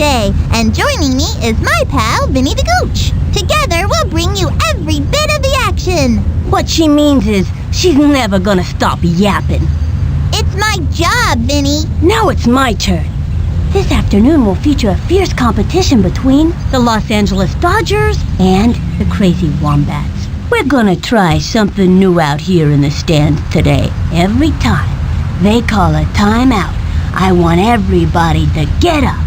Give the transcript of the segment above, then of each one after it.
day, and joining me is my pal, Vinny the Gooch. Together, we'll bring you every bit of the action. What she means is she's never gonna stop yapping. It's my job, Vinny. Now it's my turn. This afternoon will feature a fierce competition between the Los Angeles Dodgers and the Crazy Wombats. We're gonna try something new out here in the stands today. Every time they call a timeout, I want everybody to get up,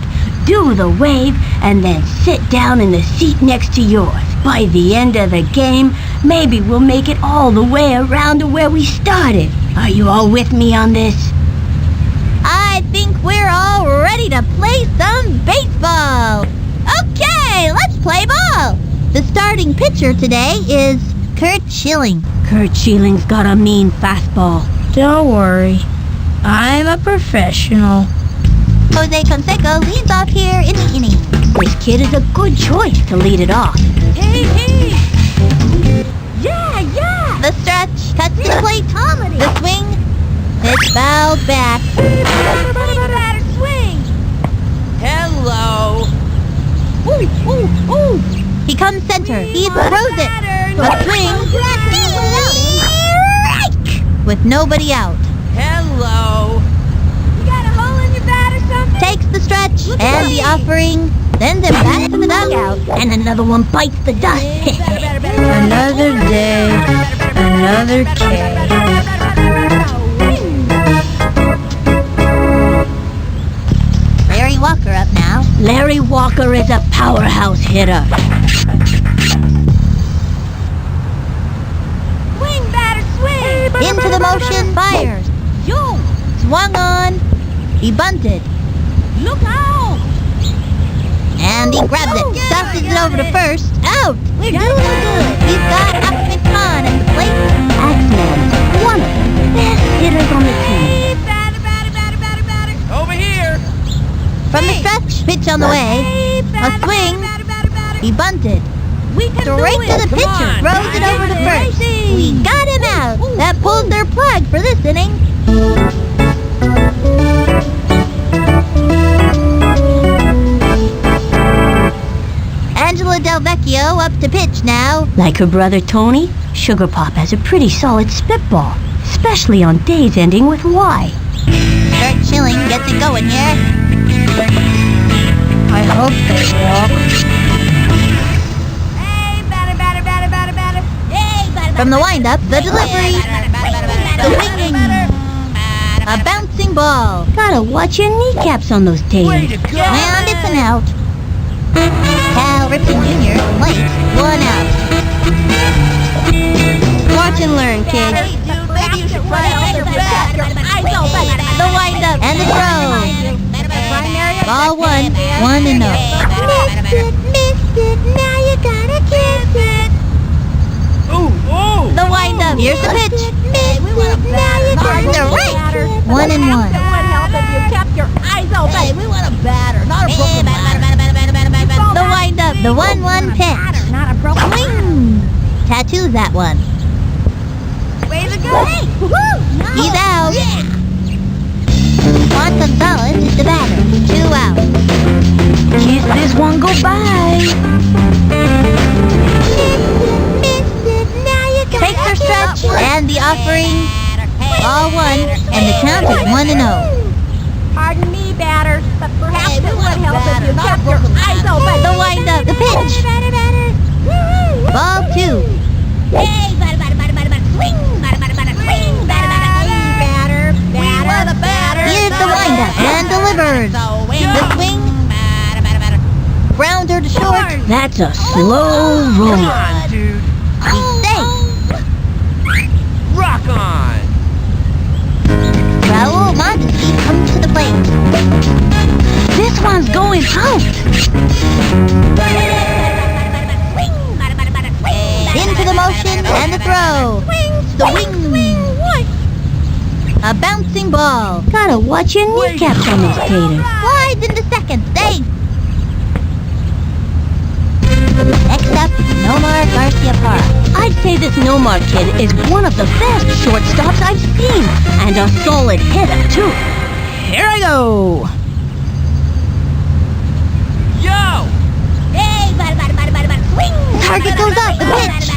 do the wave, and then sit down in the seat next to yours. By the end of the game, maybe we'll make it all the way around to where we started. Are you all with me on this? I think we're all ready to play some baseball. Okay, let's play ball. The starting pitcher today is Kurt Schilling. Kurt Schilling's got a mean fastball. Don't worry, I'm a professional. Jose Canseco leads off here in the inning. This kid is a good choice to lead it off. Hey! Yeah! The stretch, cuts to the plate. The swing, it's fouled back. Swing! Hello! Ooh! He comes center. He throws it. A swing. Strike! With nobody out. Hello! You got a hole in your bat or something? Takes the stretch and the offering. Sends him back to the dugout. And another one bites the dust. Another day, another K. Larry Walker up now. Larry Walker is a powerhouse hitter. Swing, batter, swing! Into the motion, fires. Yo! Swung on. He bunted. Look out! And he grabs it. Tosses it over to first. Out! We're doing good. He's got Ahmed Khan at the plate. Axman, one of the best hitters on the team. Batter! Over here! From the stretch, pitch on the way. A swing. He bunted. Straight to the pitcher. Throws it over to first. We got him out. That pulled their plug for this inning. Angela Del Vecchio up to pitch now. Like her brother Tony, Sugar Pop has a pretty solid spitball, especially on days ending with Y. Kurt Schilling gets it going here. I hope they walk. Hey, batter! From the windup, the delivery. The wing. A bouncing ball. Gotta watch your kneecaps on those Way taters. to go! And it's an out. Cal Ripken Jr. plate, 1 out. Watch and learn, kid. Hey, dude, maybe you should try out your bat. The windup and the throw. Ball 1, 1-0. Missed it, now you gotta kiss it. Ooh! The windup, here's the pitch. Missed it, now you gotta strike. 1-1. It would help if you kept your eyes open. Hey, we want a batter, not a broken batter. The windup, the 1-1 pitch. Not a broken Swing. Tattoos that one. way to go. He's out. Juan Gonzalez is the batter. 2 out. Kiss this one goodbye. Takes her stretch and the offering. Ball 1 and the count is 1-0. Pardon me, batter, but perhaps it would help if you kept your eyes open. The windup, the pitch. Ball 2. Hey, batter, swing, swing, batter. Here's the windup and delivers. The swing. Grounder to short. That's a slow Come roll. on, dude. He's safe. Rock on! Raul Mondesi comes to the plate. This one's going out. Into the motion and the throw. The wing. A bouncing ball. Gotta watch your kneecaps on these taters. Slides into second. Safe. Next up, Nomar Garcia Parra. I'd say this Nomar kid is one of the best shortstops I've seen, and a solid hitter, too. Here I go. Target goes up. The pitch.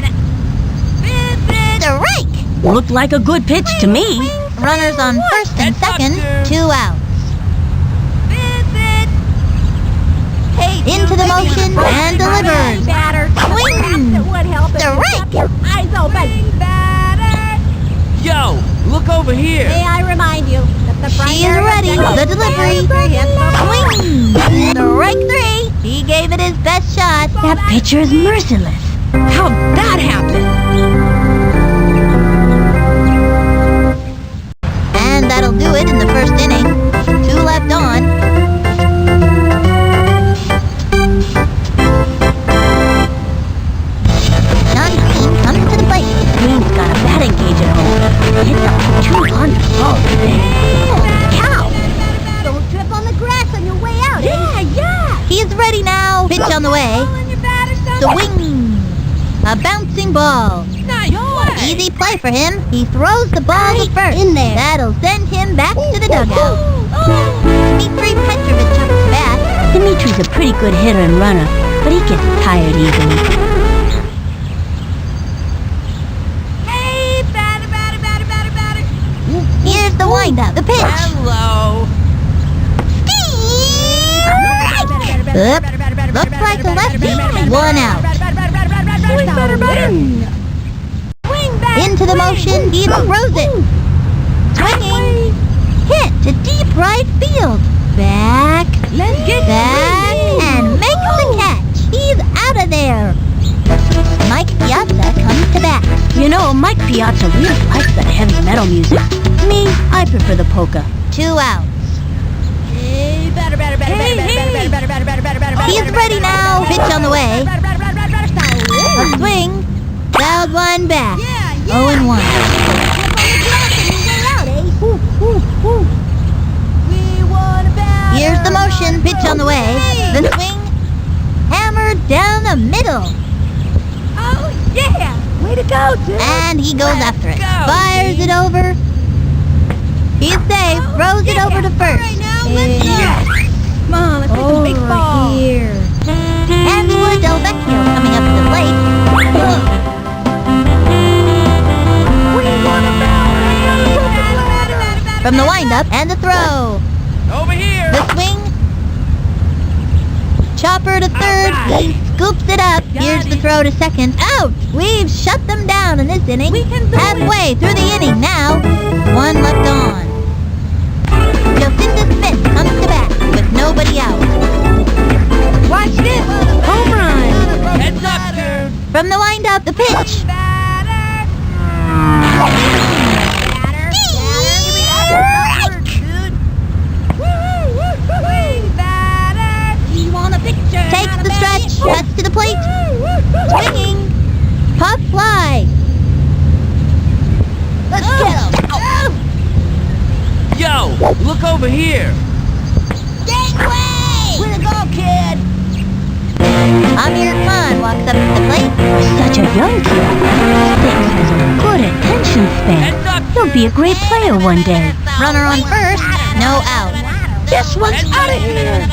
Strike. Looked like a good pitch to me. Runners on first and second. 2 outs. Into the motion and delivers. Swing. Strike. Eyes open. Yo, look over here. May I remind you that the She is ready. The delivery. Swing. Strike 3. He gave it his best shot. That pitcher is merciless. How'd that happen? And that'll do it in the first inning. 2 left on. Team comes to the plate. Green's got a batting cage at home. Hits up 200 balls today. Holy cow! Don't trip on the grass on your way out. Yeah. He's ready now. Pitch on the way. Swing. A bouncing ball. Nice play. Easy play for him. He throws the ball to first. in there. That'll send him back to the dugout. Dmitry Petrovich up to bat. Dimitri's a pretty good hitter and runner, but he gets tired easily. Hey, batter. Here's the windup. The pitch. Hello. Looks like a lefty. 1 out. Into the motion. He throws it. Swinging. Hit to deep right field. Back. Back. And makes the catch. He's out of there. Mike Piazza comes to bat. You know, Mike Piazza really likes that heavy metal music. Me, I prefer the polka. 2 outs. He's ready now. Pitch on the way. A swing. Fouled one back. 0-1. Here's the motion. Pitch on the way. The swing. Hammered down the middle. Oh, yeah. Way to go, dude. And he goes after it. Fires it over. He's safe. Throws it over to first. Come on, let's make some big balls. Here. Angela Del Vecchio coming up to the plate. From the windup and the throw. Over here. The swing. Chopper to third. He scoops it up. Here's the throw to second. Out! We've shut them down in this inning. Halfway through the inning now. 1 left on. Jacinda Smith comes to bat with nobody out. Watch this. Home run. Heads up, dude. From the windup, the pitch. Takes the stretch, cuts to the plate. Swinging. Pop fly. Let's get him. Yo, look over here. Gangway! Way to go, kid! Amir Khan walks up to the plate. Such a young kid. Sticks has a good attention span. Heads up. He'll be a great player one day. Runner on first, no out. This one's out of here.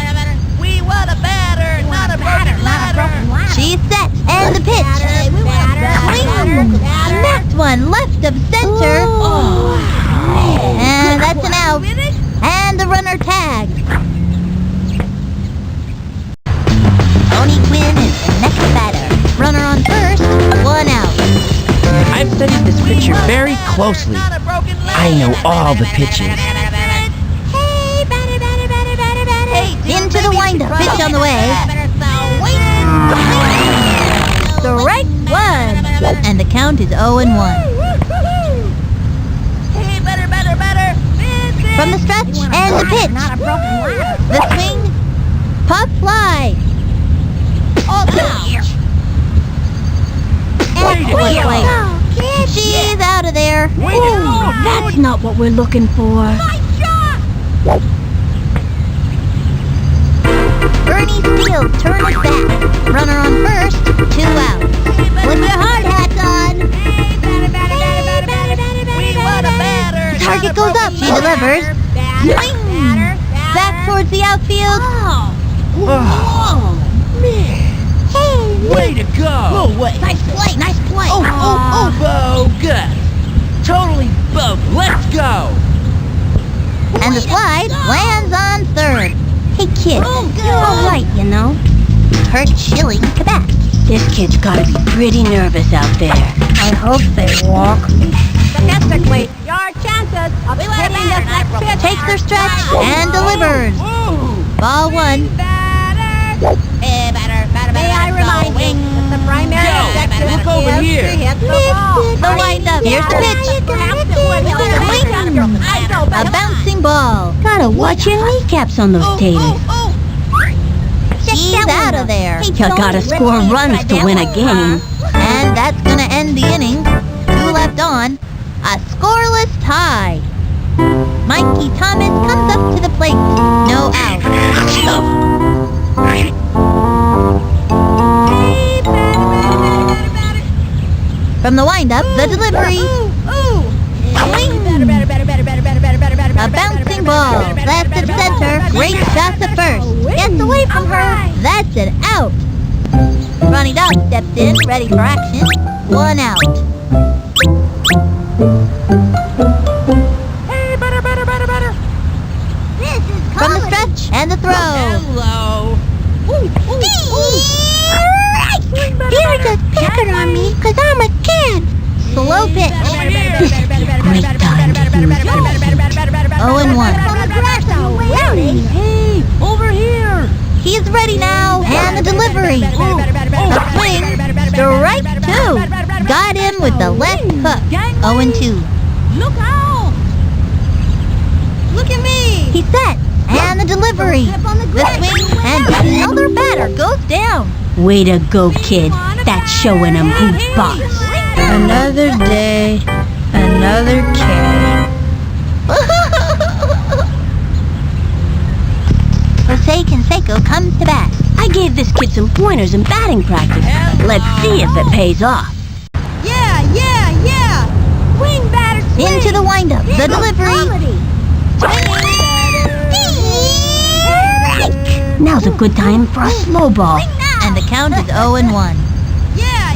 We want a batter, not a broken ladder. She's set, and the pitch. Swing! Smacked one left of center. And that's an out. And the runner tagged. Tony Quinn is the next batter. Runner on first, 1 out. I've studied this pitcher very closely. I know all the pitches. Into the windup, pitch on the way. Strike 1. And the count is 0-1. From the stretch and the pitch. The swing. Pop fly. And play. She's out of there. Oh, that's not what we're looking for. Bernie Steele turns back. Runner on first, 2 outs. With your hard hats on. Target goes up. She delivers. Swing. Back towards the outfield. Oh, man. Way to go! No way. Nice play, nice play. Bo, good. Totally both. Let's go! And the slide lands on third. Hey, kid, you're all right, you know. Her chili Quebec. This kid's gotta be pretty nervous out there. I hope they walk. Statistically, your chances of hitting this next pitch Takes their stretch and delivers. Ball one. May I remind you that the primary Yo, objective look over is here. to hit the ball. The windup. Here's the pitch. A bouncing ball. Gotta watch your kneecaps on those taters. He's out of there. You gotta score runs to win a game. And that's gonna end the inning. 2 left on. A scoreless tie. Mikey Thomas comes up to the plate. No out. From the windup, the delivery. A bouncing ball. Left at center. Great shot to first. Gets away from her. That's an out. Ronnie Dog steps in, ready for action. 1 out. From the stretch and the throw. Hello. You're just picking on me because I'm a kid. Slow pitch. This is a great time to use this. 0-1. Hey, over here. He's ready now. And the delivery. A swing. Strike 2. Got him with the left hook. 0-2. Look out! Look at me! He's set. And the delivery. The swing. And another batter goes down. Way to go, kid. That's showing him who's boss. Another day. Another K. Jose Canseco comes to bat. I gave this kid some pointers in batting practice. Let's see if it pays off. Yeah! Swing, batter, swing! Into the windup. The delivery. Now's a good time for a slow ball. And the count is 0-1. Yeah!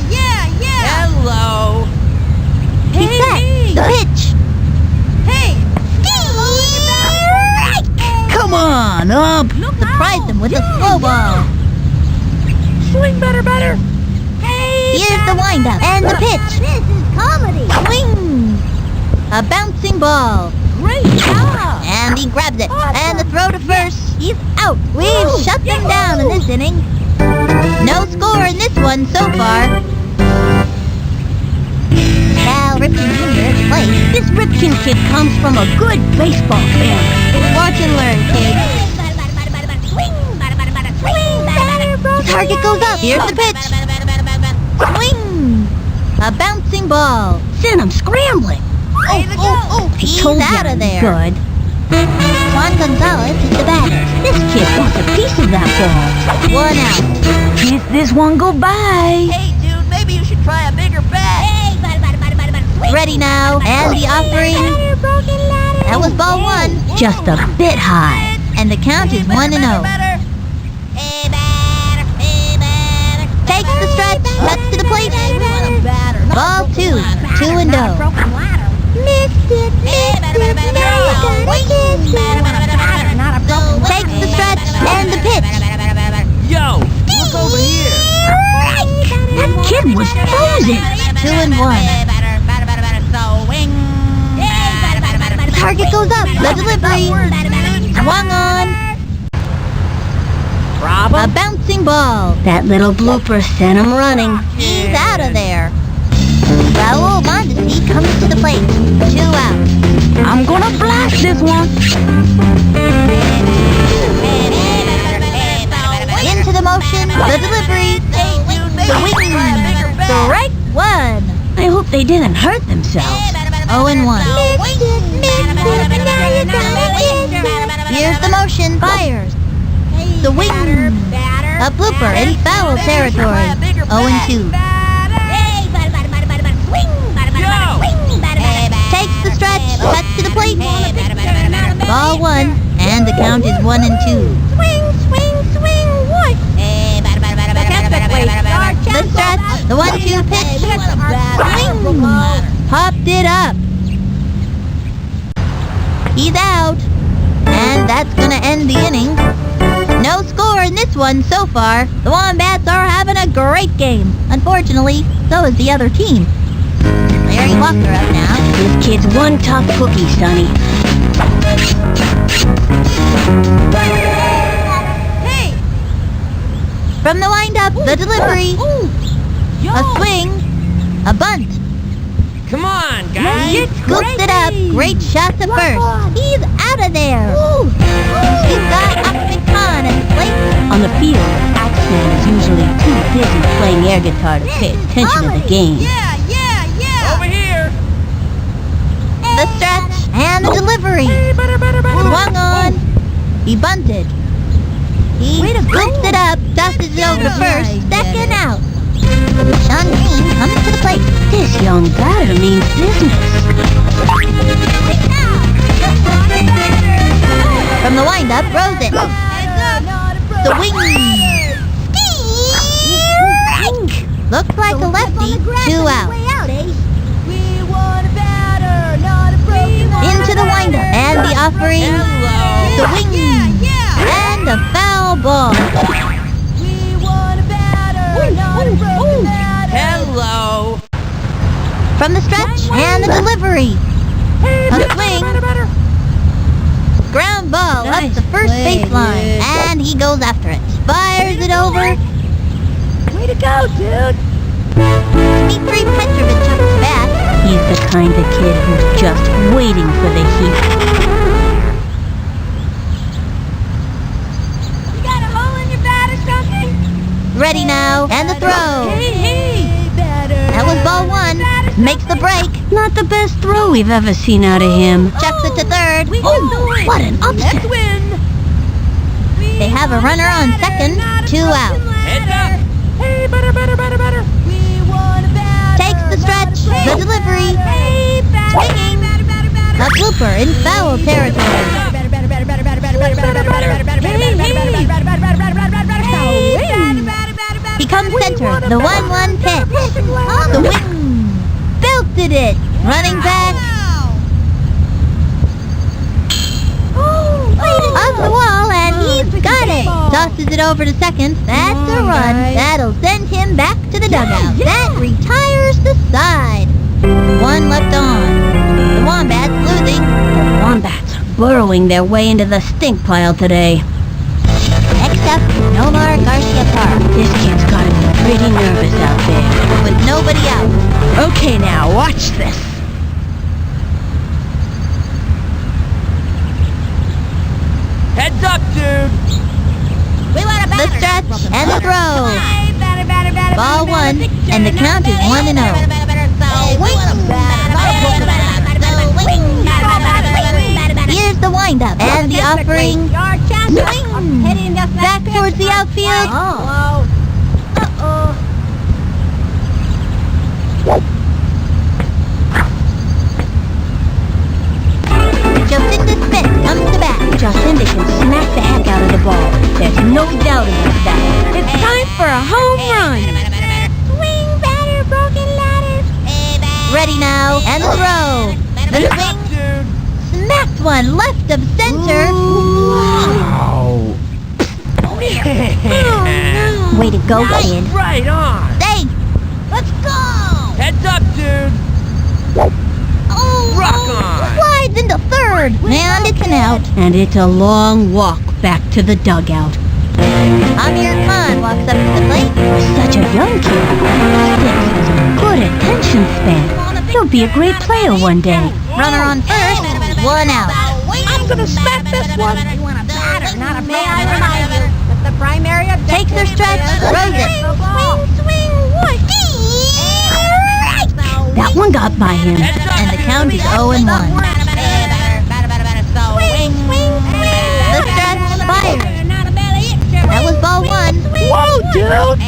Hello. He's set. The pitch. Hey! Come on up. Surprised him with a slow ball. Swing, batter! Here's the windup and the pitch. This is comedy! Swing. A bouncing ball. Great job! And he grabs it. And the throw to first. He's out. We've shut them down in this inning. No score in this one so far. Cal Ripken Jr. at the plate. This Ripken kid comes from a good baseball family. Watch and learn, kid. The target goes up. Here's the pitch. Swing. A bouncing ball. Send him scrambling. I He's told out you of there. good. Juan Gonzalez is the batter. This kid wants a piece of that ball. 1 out. Can't this one go by? Hey, dude, maybe you should try a bigger bat. Ready now. And the offering. That was ball 1. Just a bit high. And the count is 1-0. Takes the stretch. Cuts to the plate. Ball 2. 2-0. Takes the stretch and the pitch. Yo, look over here. That kid was frozen. 2-1. The target goes up. The delivery. Swung on. A bouncing ball. That little blooper sent him running. He's out of there. Raul Mondesi comes to the plate. 2 out. I'm gonna blast this one. Into the motion. The delivery. Swing. Strike 1. I hope they didn't hurt themselves. 0-1. Here's the motion. Fires. The wing. A blooper in foul territory. 0-2. Takes the stretch. Cuts to the plate. Ball 1. And the count is 1-2. Swing, what? Statistically, your The stretch, the 1-2 pitch. Swing! Popped it up. He's out. And that's gonna end the inning. No score in this one so far. The Wombats are having a great game. Unfortunately, so is the other team. Larry Walker up now. This kid's one tough cookie, Sonny. Hey! From the windup, the delivery. A swing. A bunt. Come on, guys. Scoops it up. Great shot to first. He's out of there. He's got Ahmed Khan at the plate. On the field, Axeman is usually too busy playing air guitar to pay attention to the game. Yeah! Over here. The stretch and the delivery. Swung on. He bunted. He scoops it up, tosses it over to first. Second out. Sean Green comes to the plate. This young batter means business. From the windup, throws it. The wing. Strike! Looks like a lefty. 2 out. Into the windup and the offering. The wing. And a foul ball. Hello. From the stretch and the delivery. A swing. Ground ball up the first baseline. And he goes after it. Fires it over. Way to go, dude! Dmitry Petrovich up to bat. He's the kind of kid who's just waiting for the heat. You got a hole in your bat or something? Ready now. And the throw. Hey! That was ball 1. Makes the break. Not the best throw we've ever seen out of him. Chucks it to third. Oh, what an upset. Win! They have a runner on second. 2 out. Heads up. Hey, better! We want a batter! Takes the stretch. The delivery. Hey, batter! Swinging. A blooper in foul territory. He comes center. The 1-1 pitch. The wing. Belted it. Running back. Off the wall, and he's got it. Tosses it over to second. That's a run. That'll send him back to the dugout. That retires the side. 1 left on. The Wombats losing. The Wombats are burrowing their way into the stink pile today. Next up, Nomar Garcia Park. This kid's gotta be pretty nervous out there. With nobody out. Okay now, watch this. Heads up, dude. The stretch and the throw. Ball 1, and the count is 1-0. Here's the windup and the offering. Swing. Back towards the outfield. Jacinda Smith comes to bat. Jacinda can smack the heck out of the ball. There's no doubt about that. It's time for a home run. Swing, batter, broken ladder. Ready now, and the throw. The Heads up, swing dude. smacks one left of center. Oh. Way to go, kid. Right on. Safe. Let's go. Heads up, dude. Rock on. Slides into third, and it's an out. And it's a long walk back to the dugout. Amir Khan walks up to the plate. For such a young kid, Sticks has a good attention span. He'll be a great player one day. Runner on first, 1 out. I'm gonna smack this one! You want a batter, not a man. May I remind you that the primary objective Takes their stretch, throws it. Swing, what? That one got by him. And the count is 0-1. The stretch fires. That was ball 1. Whoa, dude.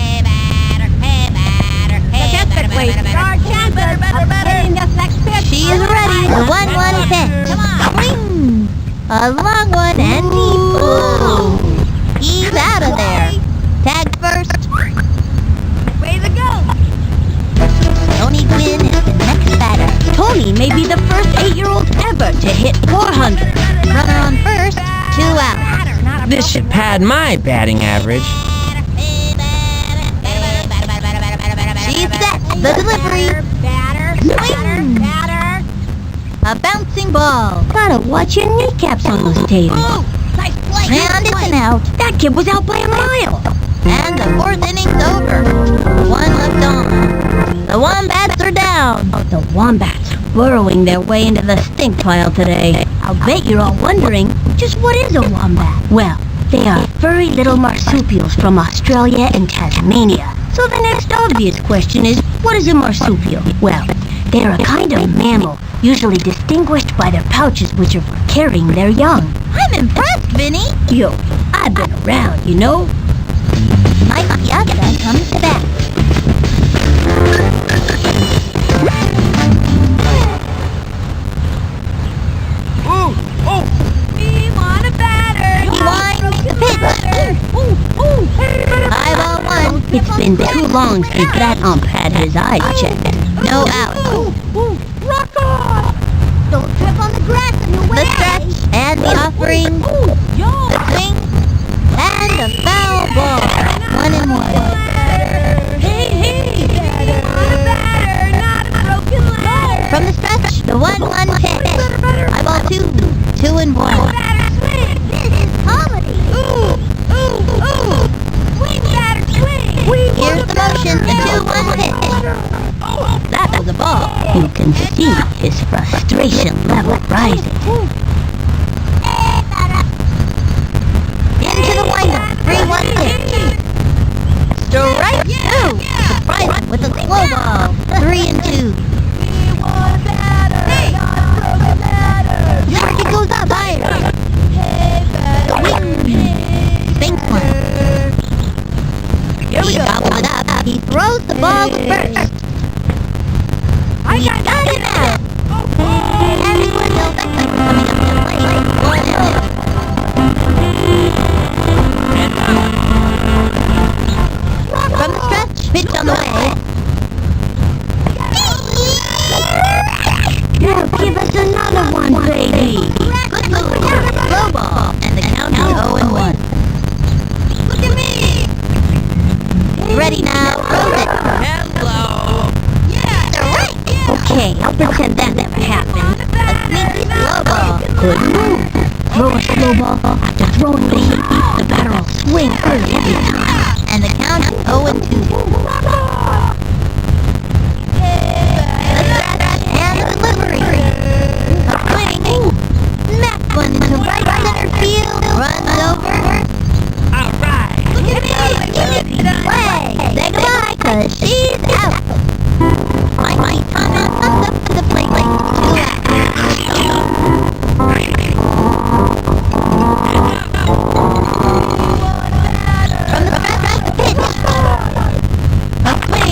Statistically, your chances of hitting this next pitch. She is ready. The 1-1 pitch. Swing. A long one and deep. Ooh. He's out of there. Tag first. Way to go! Tony may be the first 8-year-old ever to hit 400. Runner on first, 2 out. This should pad my batting average. She's set. The delivery. Swing. A bouncing ball. Gotta watch your kneecaps on those tails. Nice play. And it's an out. That kid was out by a mile. And the 4th inning's over. 1 left on. The Wombats are down. The Wombats burrowing their way into the stink pile today. I'll bet you're all wondering, just what is a wombat? Well, they are furry little marsupials from Australia and Tasmania. So the next obvious question is, what is a marsupial? Well, they're a kind of mammal, usually distinguished by their pouches which are for carrying their young. I'm impressed, Vinny. Yo, I've been around, you know? My piazza comes to bat. We want a batter. He winds the pitch. 5-1. It's been too long since that ump had his eyes checked. No out. Rock on. Don't trip on the grass in your way. The stretch and the offering. The swing and the foul ball. 1-1. Hey, we want a batter, not a broken ladder. From the stretch, the 1-1 pitch. I ball 2. 2-1. Batter swing. This is comedy. Swing, batter, swing. Here's the motion, the 2-1 pitch. That was a ball. You can see his frustration level rising. Into the windup, 3-1 pitch. Strike 2. Surprising with a slow ball. 3-2. Market goes up higher. Spinks one. He gobbles it up. He throws the ball to first. I got Him out. Everyone knows that we're coming up to the plate. 1-0. From the stretch, pitch on the way. Now give us another one, baby. Good move. Slow ball. And the count is 0-1. Look at me. Ready now. Throws it. Hello. Strike. Okay, I'll pretend that never happened. A sneaky slow ball. Good move. Throw a slow ball after throwing the heat. The batter will swing early every time. And the count is 0-2. The stretch and the delivery. A swing. Smack one into right center field. Runs over. All right. Look at me. Play. Say goodbye, 'cause she's out. My Thomas comes up to the plate. 2 out. From the stretch, the pitch. A swing.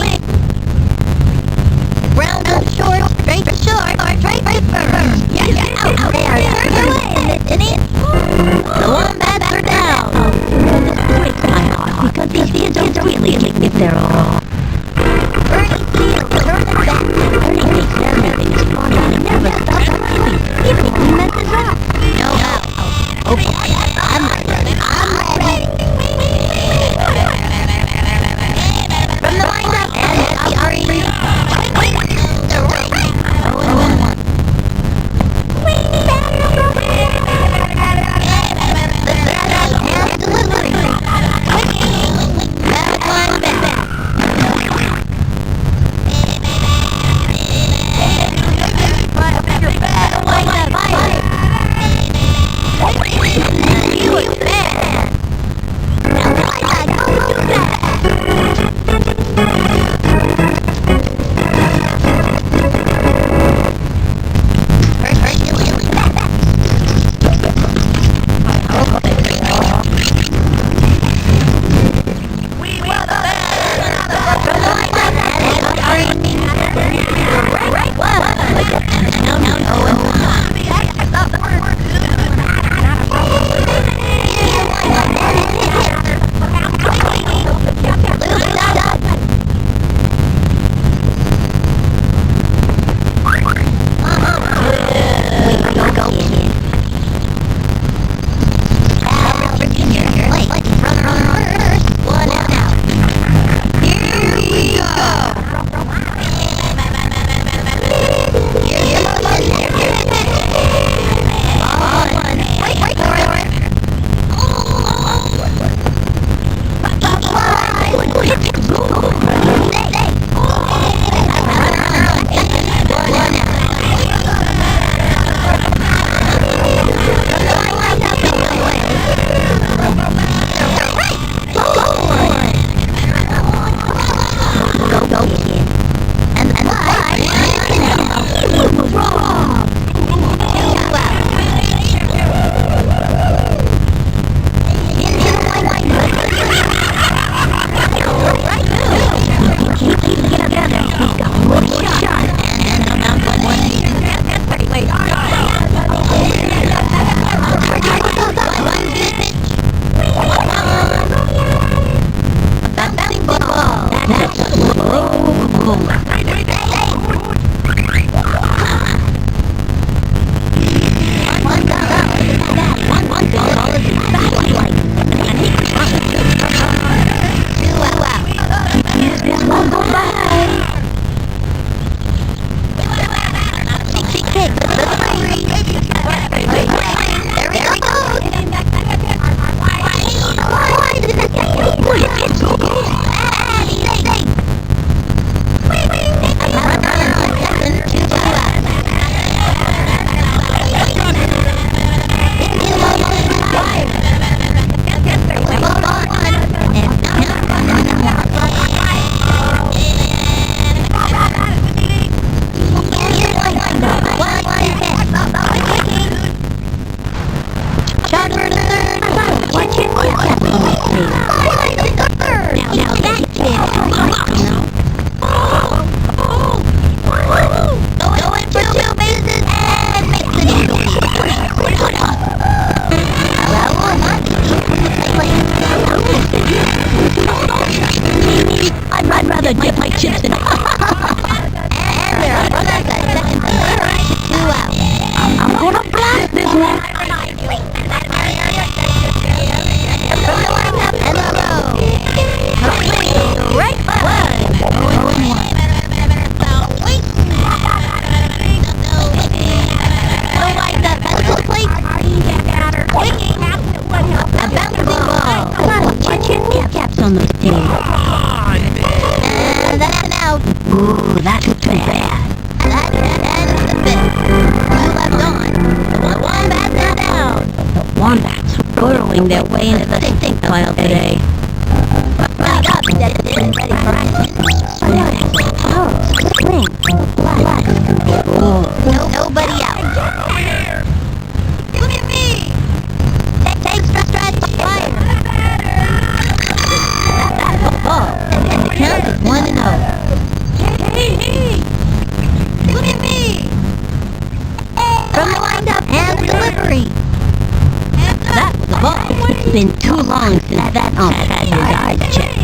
Been too long since that ump had his eyes checked.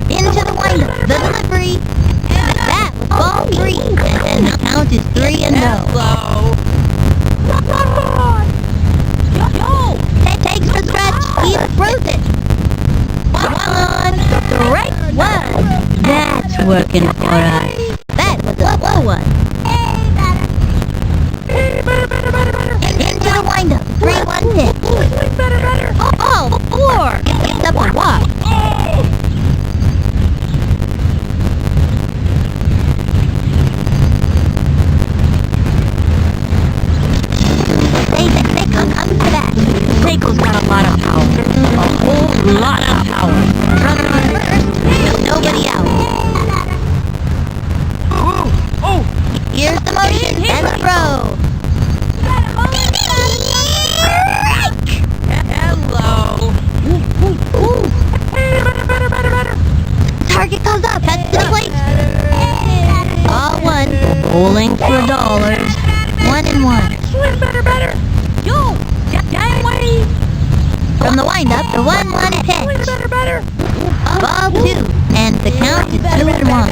Into the windup, the delivery. That was ball 3, and the count is 3-0. Takes the stretch, he throws it. One, strike 1. That's working for us. That was a slow one. Into the windup, 3-1 pitch. Oh, 4. Gets up a walk. They come to that. Seiko's got a lot of power. A whole lot of power. Runner on first, nobody out. Here's the motion and the throw. Hello. Target goes up, cuts to the plate. Ball 1, Bowling for dollars. 1-1. Yo, damn way. From the windup, the 1-1 pitch. Ball 2, and the count is 2-1.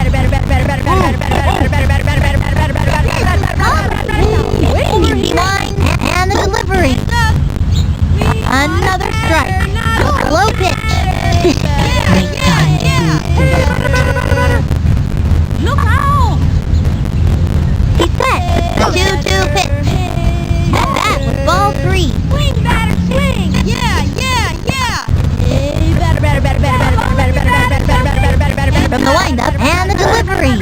He winds, and the delivery. Another strike. Low pitch. Great time to use Look out. He's set. The 2-2 pitch. That was ball 3. Swing, batter, swing. Yeah. From the windup, and the delivery.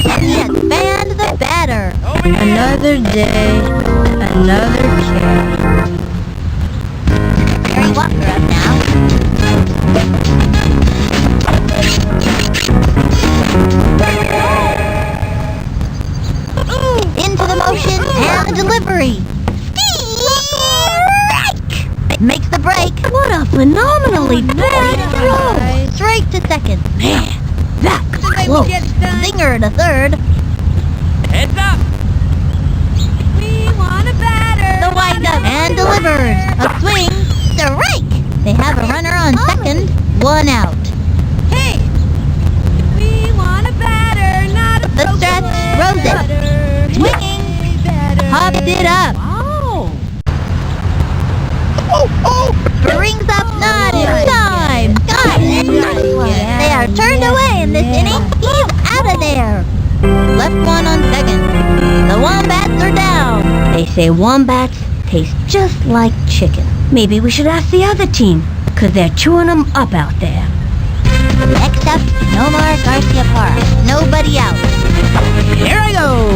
And he has fanned the batter. Another day, another kid. Barry Walker up now. Into the motion and the delivery. Strike! It makes the break. What a phenomenally bad throw! Straight to second. Man, that was close. Zinger to third. Heads up. We want a batter. The windup and delivers. A swing. Strike! They have a runner on second. 1 out. Hey, we want a batter, not a The stretch, throws it. Swinging. Hopped it up. Brings up not in time. Got it. They are turned away in this inning. He's out of there. Left one on second. The Wombats are down. They say wombats taste just like chicken. Maybe we should ask the other team, 'cause they're chewing them up out there. Next up, Nomar Garcia Parra. Nobody out. Here I go.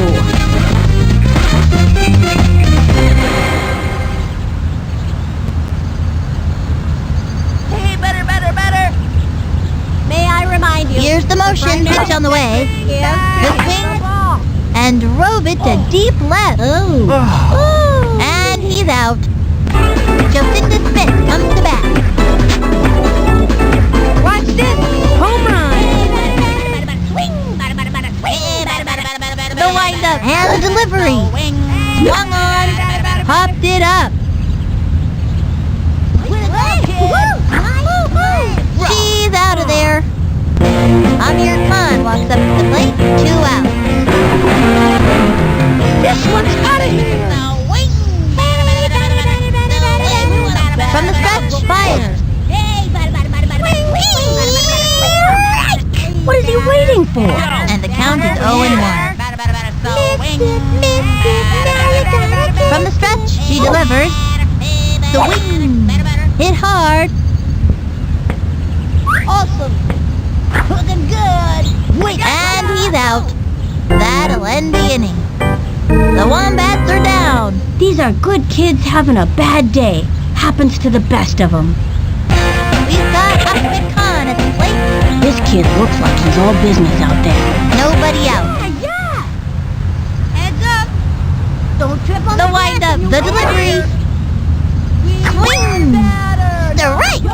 Hey, better. May I remind you? Here's the motion. Pitch on the way. The swing and drove it to deep left. Oh. And he's out. Jacinda Smith comes to bat. Watch this. Home run! The windup and the delivery. Swung on. Popped it up. She's out of there. Amir Khan walks up to the plate. 2 outs. This one's out of here! From the stretch, fire. What is he waiting for? And the count is 0-1. From the stretch, she delivers. The wing. Hit hard. Awesome. Looking good. And he's out. That'll end the inning. The Wombats are down. These are good kids having a bad day. Happens to the best of them. We've got Ahmed Khan at the plate. This kid looks like he's all business out there. Nobody out. Yeah. Heads up. Don't trip on The windup, the delivery. Swing. Strike.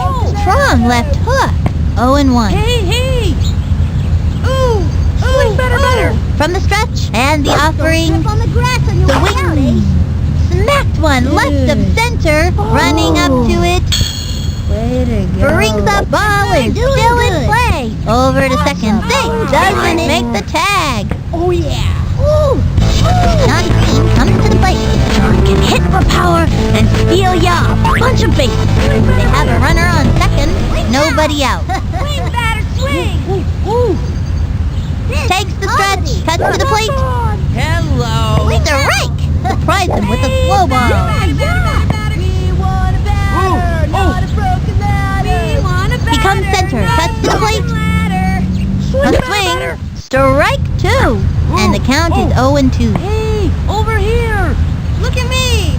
Strong left hook. 0-1. Hey. Ooh. From the stretch and the offering. On the grass and The wing. Smacked one left of center. Running up to it. Way to go. Brings up ball and still in play. Over to second base. Doesn't make the tag. Oh, yeah. Naughty team comes to the plate. John can hit for power and steal ya a bunch of bases. They have a runner on second. Nobody out. Swing, batter, swing. Takes the stretch. Cuts to the plate. Hello. Strike. Surprised him with a slow ball. He comes center. Cuts to the plate. A swing. Strike 2. And the count is 0-2. Hey, over here. Look at me.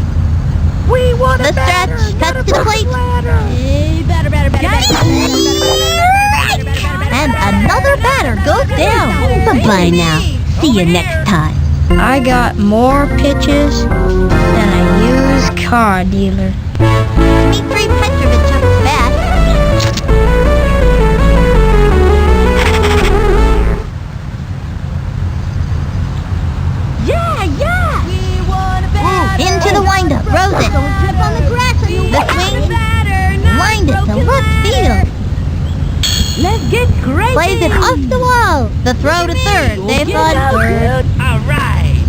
We want The stretch. Cuts to the plate. Hey, batter. And another batter goes down. Bye-bye now. See you next time. I got more pitches than a used car dealer. Dmitri Petrovich up to bat. Into the windup, throws it. The swing, lined it to left field. Let's get crazy. Plays it off the wall. The throw to third. They've gone third. All right.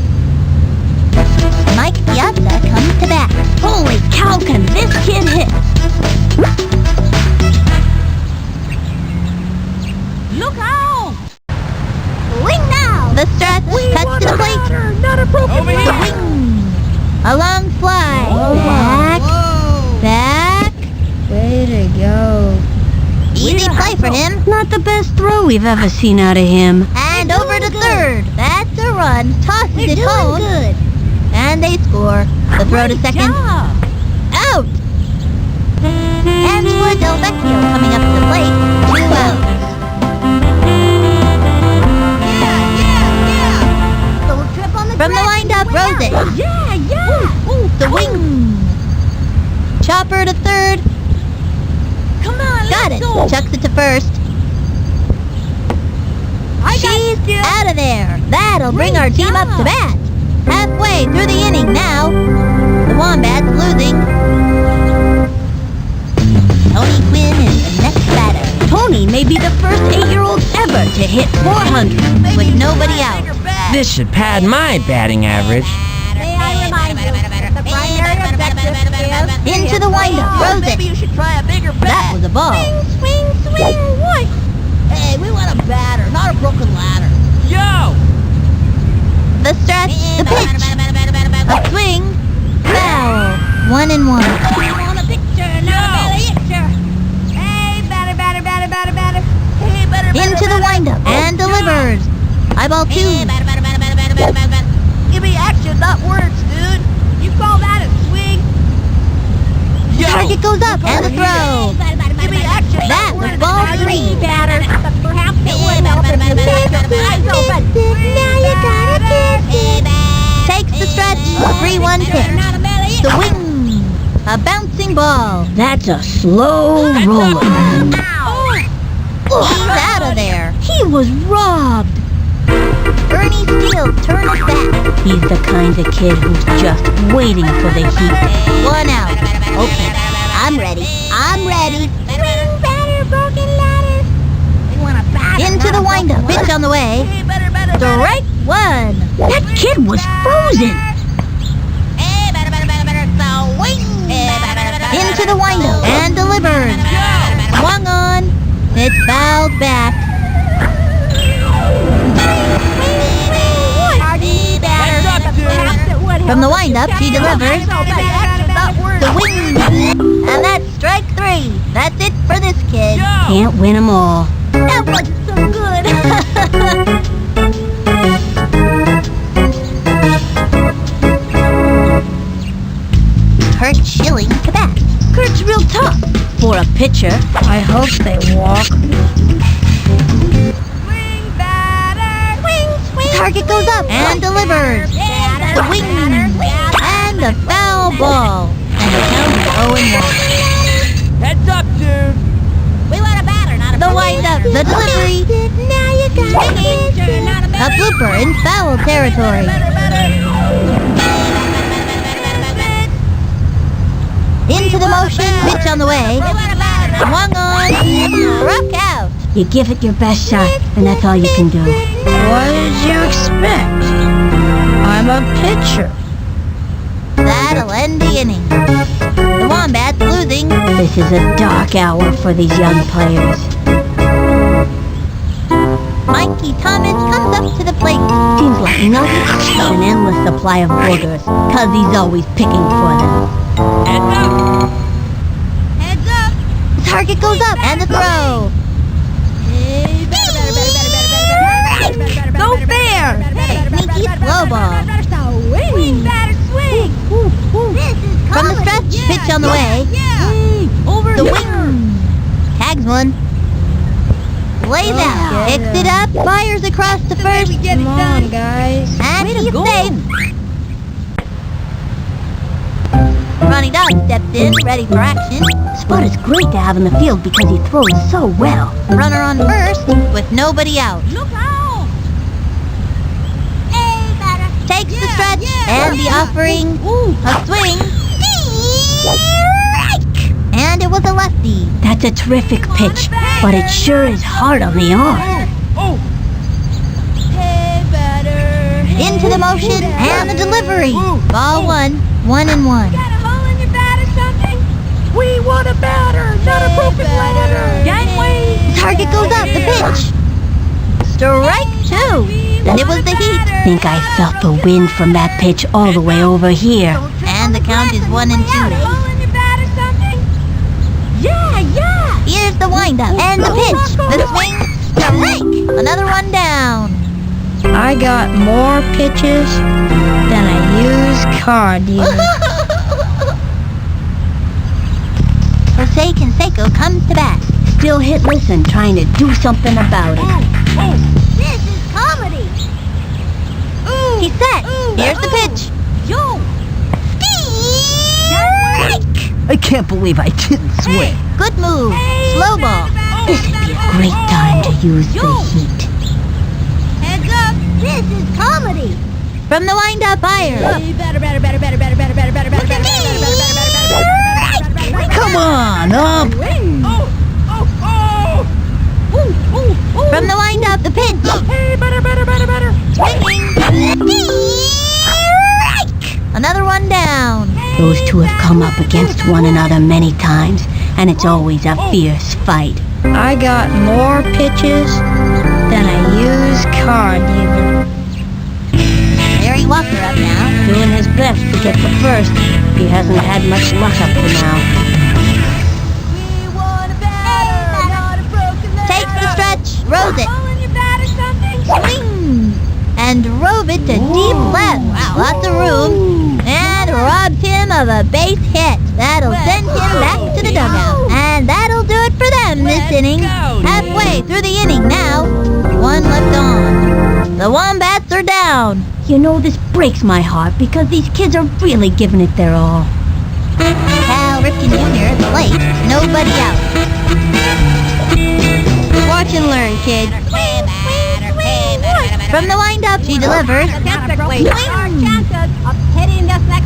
Mike Piazza comes to bat. Holy cow, can this kid hit? Look out. Swing now. The stretch, cuts to the plate. Not a broken Over here. Swing. A long fly. Back. Way to go. Easy play for him. Not the best throw we've ever seen out of him. And over to third. That's a run. Tosses it home. And they score. The throw to second. Out. Angela Del Vecchio coming up to the plate. 2 outs. From the windup, throws it. The wing. Chopper to third. Come on, Got it. Chucks it to first. She's out of there. That'll bring our team up to bat. Halfway through the inning now. The Wombats losing. Tony Quinn is the next batter. Tony may be the first 8-year-old ever to hit 400 with nobody out. This should pad my batting average. May I remind you, the primary objective is... Into the windup, throws it. you should try a bigger That was a ball. Swing, what? Hey, we want a batter, not a broken ladder. Yo. The stretch, the pitch. A swing. Foul. 1-1. We want a picture, not a picture. Hey, batter. Hey, batter. Into the windup and delivers. Eyeball 2. Give me action, not words, dude. You call that a swing? Yo. Target goes up and the throw. Give me action. That was ball 3. Batter. Perhaps it would help if you kept your eyes open. Takes the stretch. 3-1 pitch. The wing. A bouncing ball. That's a slow roller. He's out of there. He was robbed. Ernie Steele turns back. He's the kind of kid who's just waiting for the heat. 1 out. Okay, I'm ready. Swing, batter, broken ladder. We want a batter. Into the windup. Pitch on the way. Hey, batter. Strike 1. That kid was frozen. Hey, batter. So wing. Into the windup and delivers. Swung on. It's fouled back. From the windup, she delivers. The wing. And that's strike 3. That's it for this kid. Can't win 'em all. That was so good. Kurt Schilling to bat. Kurt's real tough. For a pitcher, I hope they walk. Target goes up and delivers. The wing and the foul ball. And the count is 0-1. Heads up, dude. We want a batter, not a The windup, the delivery. A blooper in foul territory. Into the motion, pitch on the way. Swung on, struck out. You give it your best shot, and that's all you can do. What did you expect? I'm a pitcher. That'll end the inning. The Wombats losing. This is a dark hour for these young players. Mikey Thomas comes up to the plate. Seems like nothing but an endless supply of boogers, 'cause he's always picking for them. Heads up! Heads up. The target goes up and the throw. Go fair. Sneaky slow ball. Swing, batter, swing. From the stretch, pitch on the way. Over The wing. Tags one. Lays out. Picks it up. Fires across the first. Get it done, guys. And he's safe. Ronnie Dog steps in, ready for action. Spud is great to have in the field because he throws so well. Runner on first with nobody out. Look out. Takes the stretch and the offering. A swing. And it was a lefty. That's a terrific pitch, but it sure is hard on the arm. Oh! Hey, batter. Into the motion and the delivery. Ball one, 1-1. Got a hole in your bat or something? We want a batter, not a broken ladder. Gangway. Target goes up, the pitch. Strike two. And it was the heat. Think I felt the wind from that pitch all the way over here. And the count is 1-2. Got a hole in your bat or something? Yeah. Here's the windup and the pitch. The swing. Strike. Another one down. I got more pitches than I use car dealers. Jose Canseco comes to bat. Still hitless and trying to do something about it. This is comedy. He's set. Here's the pitch. Yo. Strike. I can't believe I didn't swing. Good move. Slow ball. This would be a great time to use the heat. Heads up. This is comedy. From the windup, fire. Better. Come on, up! From the windup, the pitch. Hey, better. Strike. Another one down. Those two have come up against one another many times, and it's always a fierce fight. I got more pitches than I use car dealer. Larry Walker up now. Doing his best to get the first. He hasn't had much luck up to now. We want a batter, not a broken ladder. Takes the stretch. Rose it. Hole in your bat or something? Swing. And drove it to deep left. Wow, lots of room. And robbed him of a base hit. That'll send him back to the dugout. And that'll do it for them this inning. Halfway through the inning now. One left on. The Wombats are down. You know, this breaks my heart because these kids are really giving it their all. Cal Ripken Jr. at the plate. Nobody out. Watch and learn, kid. From the windup, she delivers.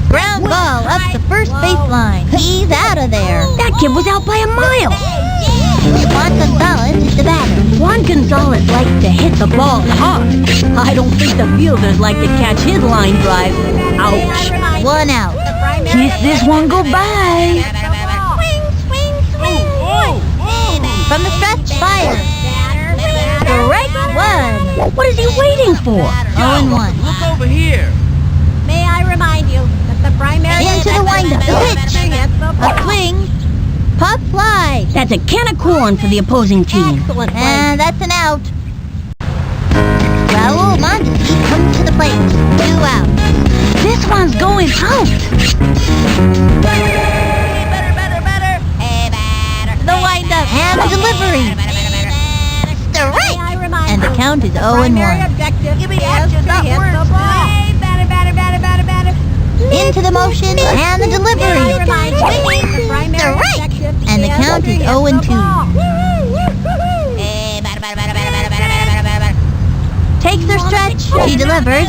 Ground ball up the first baseline. He's out of there. That kid was out by a mile. Juan Gonzalez is the batter. Juan Gonzalez likes to hit the ball hard. I don't think the fielders like to catch his line drive. Ouch. One out. Kiss this one goodbye. From the stretch, fire. Strike one. What is he waiting for? 0-1. Look over here. May I remind you that the primary Into the windup, the pitch. A swing. Pop fly. That's a can of corn for the opposing team. And that's an out. Raul Mondesi comes to the plate. 2 out. This one's going out. Better. Hey, batter. The windup and the delivery. Strike. And the count is 0-1. Give me the action, not words. Hey, batter. Into the motion and the delivery. Strike. And the count is 0-2. Hey, batter. Takes her stretch. She delivers.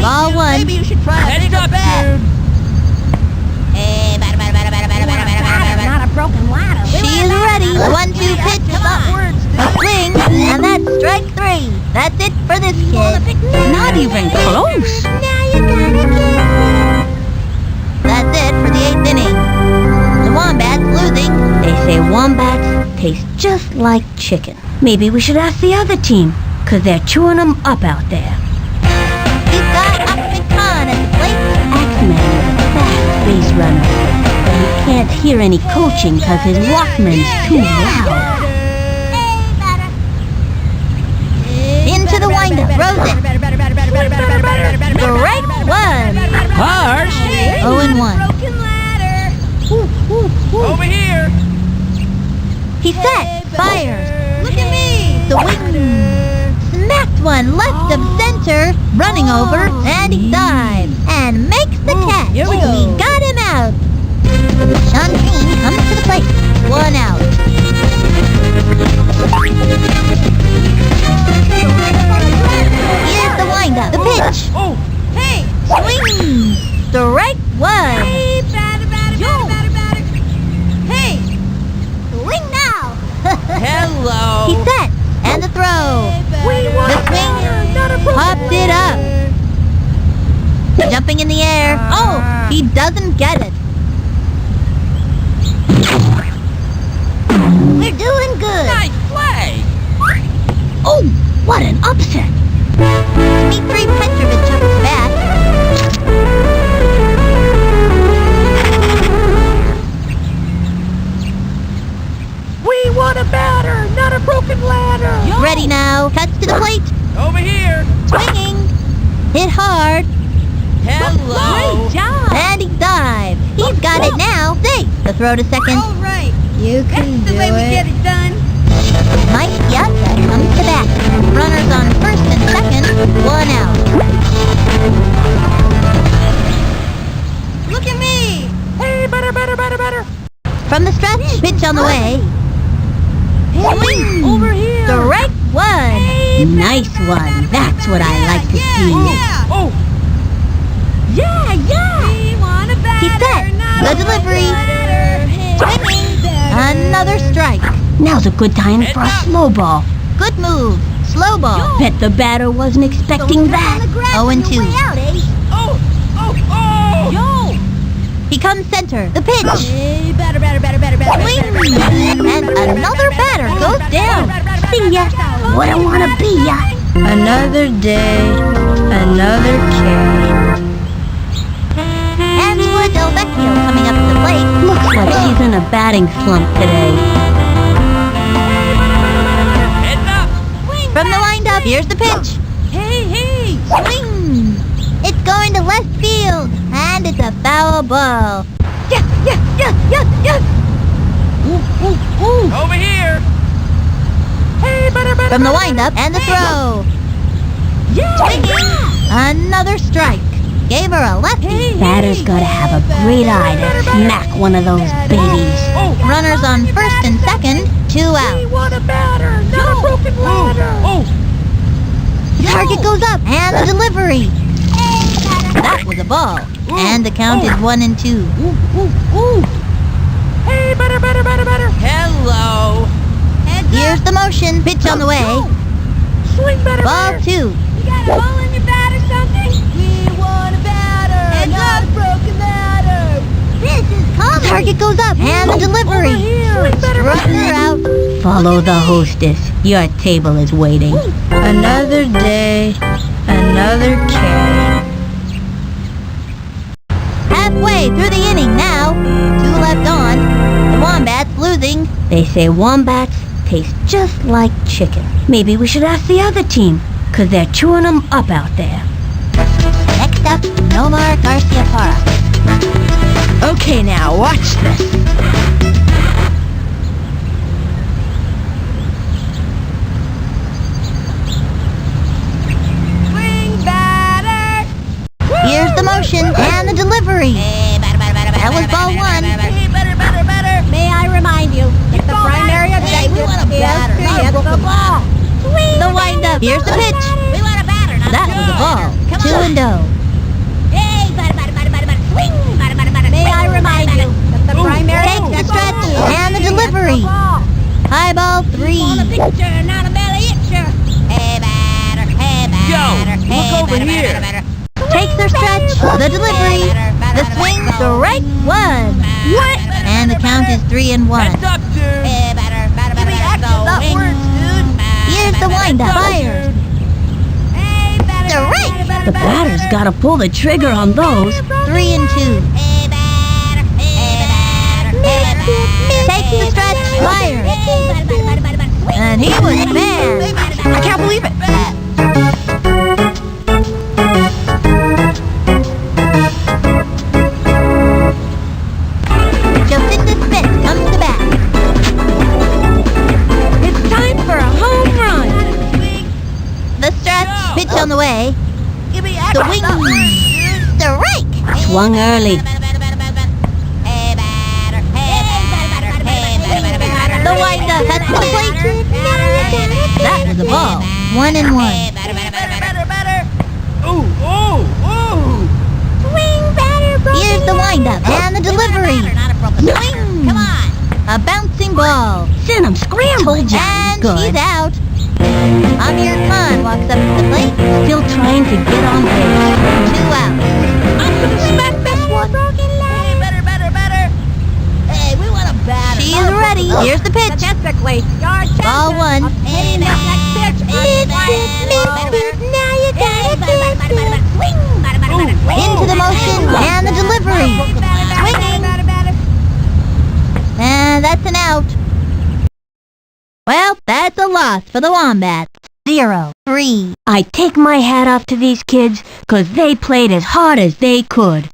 Ball one. Maybe you should try Heads up, dude. Hey, batter. is ready. The 1-2 pitch is upwards. A swing, and that's strike 3. That's it for this kid. Not even close. That's it for the 8th inning. The Wombats losing. They say wombats taste just like chicken. Maybe we should ask the other team, 'cause they're chewing them up out there. We've got Upton Khan at the plate. Axeman is a fast base runner, but he can't hear any coaching 'cause his Walkman's too loud. Into the windup, throws it. Strike 1. Harsh! 0-1. Broken ladder. Over here! He set, fires. Look at me. Swing. Smacked one left of center, running over, and he dives and makes the catch. here we We go. got him out. Sean Green comes to the plate. 1 out. Here's the windup. The pitch. Oh! Hey. Swing. Strike 1. Hey, batter. Hey. Swing now. Hello! He set, and the throw. The swing popped it up. Jumping in the air. Oh, he doesn't get it. We're doing good. Nice play! Oh, what an upset! Dmitry Petrovich up his bat. We want a batter, not a broken ladder! Ready now. Cuts to the plate. Over here! Swinging. Hit hard. Hello! And he dives. He's got it now. Safe. The throw to second. All right. You That's the way we get it done. Mike Piazza comes to bat. Runners on first and second. 1 out. Look at me. Hey, batter! From the stretch, pitch on the way. Swing. Over here. Strike 1. Nice one. That's what I like to see. Yeah. Oh! We want a batter. He's set. not The a delivery. batter. Swinging. Another strike. Now's a good time for a slow ball. Good move. Slow ball. Bet the batter wasn't expecting that. 0-2. Oh! Yo. He comes center. The pitch. Hey, batter. Swing. And another batter goes down. See ya. What I wanna be ya. Another day, another care. Angela Del Vecchio coming up to the plate. Looks like she's in a batting slump today. Heading up! From the windup, here's the pitch. Hey. Swing. It's going to left field. And it's a foul ball. Yes. Over here! Hey, batter! From the windup and the throw. Swinging. Another strike. Gave her a lefty. Batter's gotta have a great eye to smack one of those babies. Oh! Runners on first and second. 2 out. want a batter, not a broken ladder! Oh! The target goes up. And the delivery. That was a ball. And the count is 1-2. Hey, batter! Hello! Here's the motion. Pitch on the way. Swing, batter! Ball 2. You got a ball in your bat or something? We want a batter, not a broken ladder. This is coming. The target goes up. And the delivery. Strucker out. Follow the hostess. Your table is waiting. Another day, another care. Halfway through the inning now. 2 left on. The Wombats losing. They say wombats taste just like chicken. Maybe we should ask the other team, 'cause they're chewing them up out there. Next up, Nomar Garcia Parra. Okay, now watch this. Swing batter. Here's the motion and the delivery. That was ball 1. Hey, batter. May I remind you that the primary objective is to hit the ball. The windup. Here's the pitch. We want a batter, not That was a ball. 2-0. Hey, batter. Swing. May I remind you, the The primary. Take the stretch and the delivery. High ball 3. Want a picture, not a belly itcher. Hey, batter, hey, batter. Yo, look over here. Take the stretch, the delivery, the swing, strike 1. What? And the count is 3 and 1. Heads up, dude. Hey, batter, batter, Give me batter. action, not words, dude. Here's the windup. Fire. Hey, batter, Strike. batter, batter, The batter's gotta pull the trigger on those. 3 and 2. Hey, batter, hey, batter, hey, batter. Take the stretch, fire. And he was mad. I can't believe it. Jocinda Smith comes to bat. It's time for a home run. The stretch, pitch on the way. Give me The wing, strike. Swung early. Hey, batter, hey, batter, hey, batter. The windup cuts the plate. That was a ball. 1 and 1. Hey, batter, batter, batter, batter, batter. Ooh, ooh, ooh. Here's the windup and the delivery. Not a broken batter. Swing. Come on. A bouncing ball. Sent him scrambling. And Good. he's out. Amir Khan walks up to the plate. Still trying to get on base. 2 out. I'm gonna smack this one. Hey, better, better, better. Hey, we want a batter. She is ready. Here's the pitch. Statistically, your chances Ball 1. of hitting this next pitch are Now you gotta swing. Into the motion and the delivery. Swinging. And that's an out. Well, that's a loss for the Wombats. 0-3. I take my hat off to these kids, 'cause they played as hard as they could.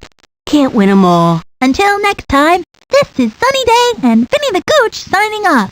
Can't win 'em all. Until next time, this is Sunny Day and Finny the Gooch signing off.